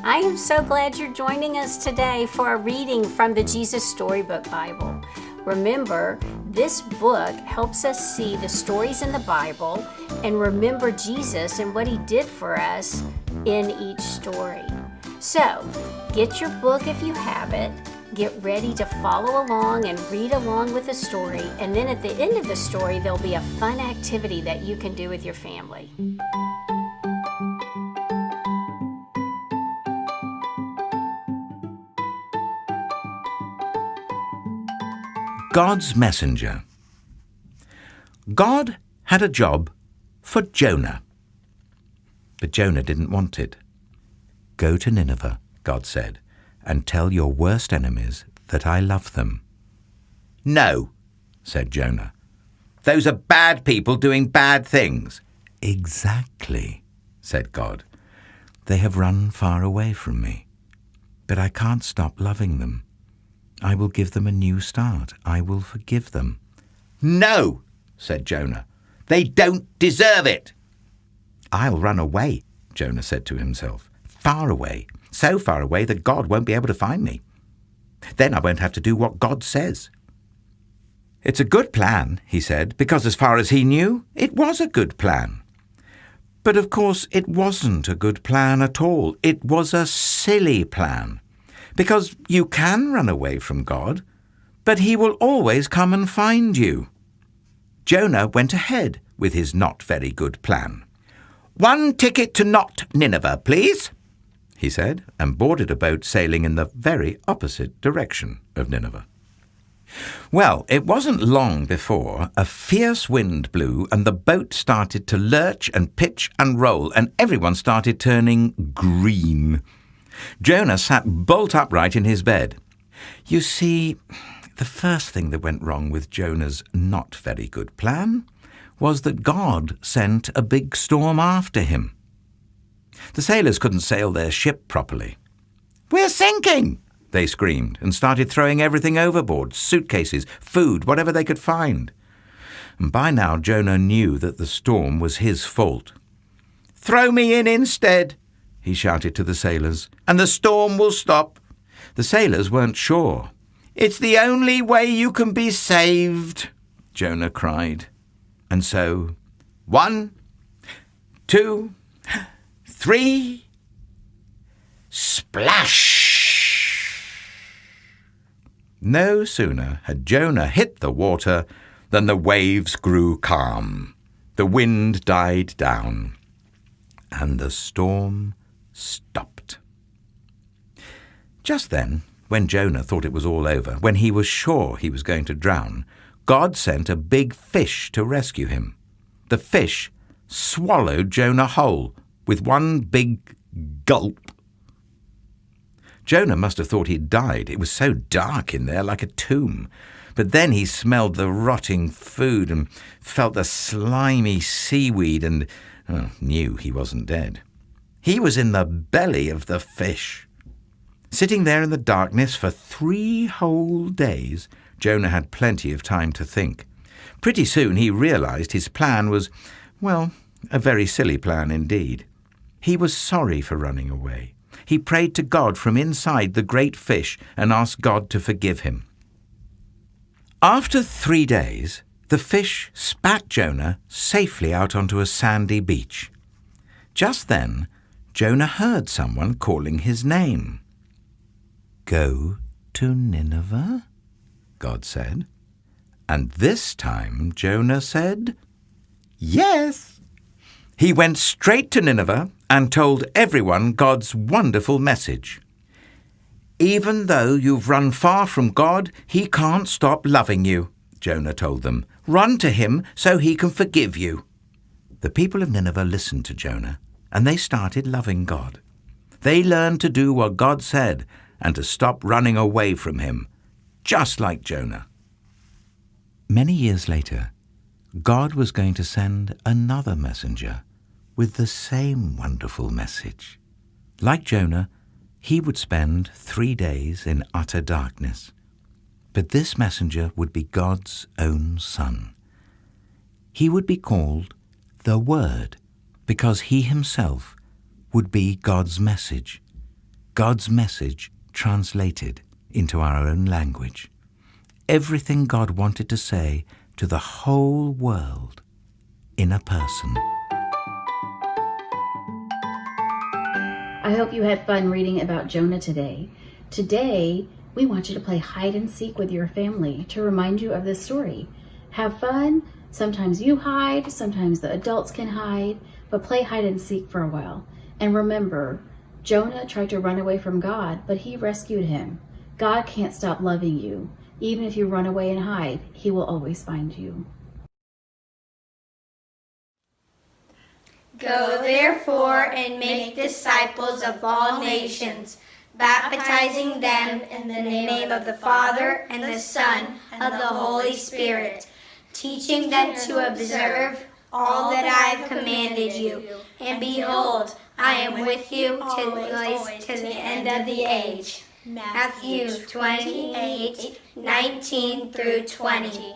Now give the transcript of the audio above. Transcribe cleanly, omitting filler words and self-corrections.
I am so glad you're joining us today for a reading from the Jesus Storybook Bible. Remember, this book helps us see the stories in the Bible and remember Jesus and what he did for us in each story. So, get your book if you have it. Get ready to follow along and read along with the story. And then at the end of the story, there'll be a fun activity that you can do with your family. God's Messenger. God had a job for Jonah. But Jonah didn't want it. Go to Nineveh, God said, and tell your worst enemies that I love them. No, said Jonah. Those are bad people doing bad things. Exactly, said God. They have run far away from me, but I can't stop loving them. I will give them a new start. I will forgive them. No, said Jonah. They don't deserve it. I'll run away, Jonah said to himself. Far away, so far away that God won't be able to find me. Then I won't have to do what God says. It's a good plan, he said, because as far as he knew, it was a good plan. But of course it wasn't a good plan at all. It was a silly plan. Because you can run away from God, but he will always come and find you. Jonah went ahead with his not very good plan. 1 ticket to not Nineveh, please, he said, and boarded a boat sailing in the very opposite direction of Nineveh. Well, it wasn't long before a fierce wind blew and the boat started to lurch and pitch and roll, and everyone started turning green. Jonah sat bolt upright in his bed. You see, the first thing that went wrong with Jonah's not very good plan was that God sent a big storm after him. The sailors couldn't sail their ship properly. "We're sinking!" they screamed and started throwing everything overboard, suitcases, food, whatever they could find. And by now Jonah knew that the storm was his fault. "Throw me in instead," he shouted to the sailors, "and the storm will stop." The sailors weren't sure. "It's the only way you can be saved," Jonah cried. And so, 1, 2, 3, splash! No sooner had Jonah hit the water than the waves grew calm, the wind died down, and the storm stopped. Just then, when Jonah thought it was all over, when he was sure he was going to drown, God sent a big fish to rescue him. The fish swallowed Jonah whole with one big gulp. Jonah must have thought he'd died. It was so dark in there, like a tomb. But then he smelled the rotting food and felt the slimy seaweed and knew he wasn't dead. He was in the belly of the fish. Sitting there in the darkness for 3 whole days, Jonah had plenty of time to think. Pretty soon he realized his plan was, well, a very silly plan indeed. He was sorry for running away. He prayed to God from inside the great fish and asked God to forgive him. After 3 days, the fish spat Jonah safely out onto a sandy beach. Just then, Jonah heard someone calling his name. "Go to Nineveh?" God said. And this time Jonah said, "Yes." He went straight to Nineveh and told everyone God's wonderful message. "Even though you've run far from God, he can't stop loving you," Jonah told them. "Run to him so he can forgive you." The people of Nineveh listened to Jonah, and they started loving God. They learned to do what God said and to stop running away from him, just like Jonah. Many years later, God was going to send another messenger with the same wonderful message. Like Jonah, he would spend 3 days in utter darkness. But this messenger would be God's own Son. He would be called the Word, because he himself would be God's message. God's message translated into our own language. Everything God wanted to say to the whole world in a person. I hope you had fun reading about Jonah today. Today, we want you to play hide and seek with your family to remind you of this story. Have fun. Sometimes you hide, sometimes the adults can hide, but play hide and seek for a while. And remember, Jonah tried to run away from God, but he rescued him. God can't stop loving you. Even if you run away and hide, he will always find you. Go therefore and make disciples of all nations, baptizing them in the name of the Father and the Son and the Holy Spirit, teaching them to observe all that I have commanded you. And behold, I am with you always to the end of the age. Matthew 28:19 through 20.